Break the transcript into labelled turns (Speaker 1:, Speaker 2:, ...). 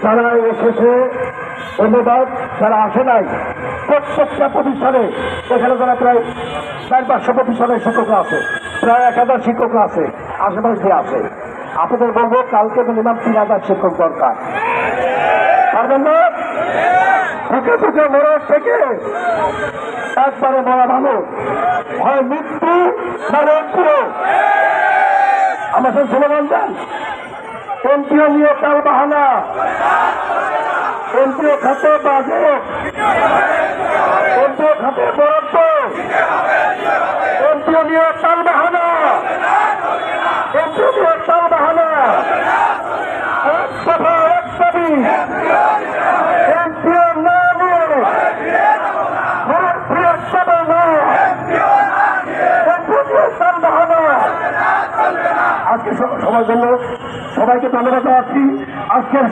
Speaker 1: যারা এসেছে ধন্যবাদ, যারা আসে নাই প্রত্যেকটা প্রতিষ্ঠানে এখানে যারা প্রায় 400-500 প্রতিষ্ঠানের শিক্ষকরা আছে, প্রায় 1000 শিক্ষকরা আছে, আশেপাশে আছে। আপনাদের বলবো কালকে মিনিমাম 3000 শিক্ষক দরকার। পারবেন না? বুকে বুকে মরার থেকে একবারে মরা ভালো, হয় মৃত্যু না মৃত্যু। আমার সাথে স্লোগান দেন, এমপিও নিয়ে তাল বাহানা, এমপিও খাতে বাজে, এমপিও খাতে বরাদ্দ, এমপিও নিয়ে তাল বাহানা, এমপিও নিয়ে তাল বাহানা। এক দফা এক দাবি, এমপিও না নিয়ে ভারতীয় সবাই না, এমপিও নিয়ে তাল বাহানা। আজকে সবার জন্য সবাইকে ধন্যবাদ জানাচ্ছি। আজকের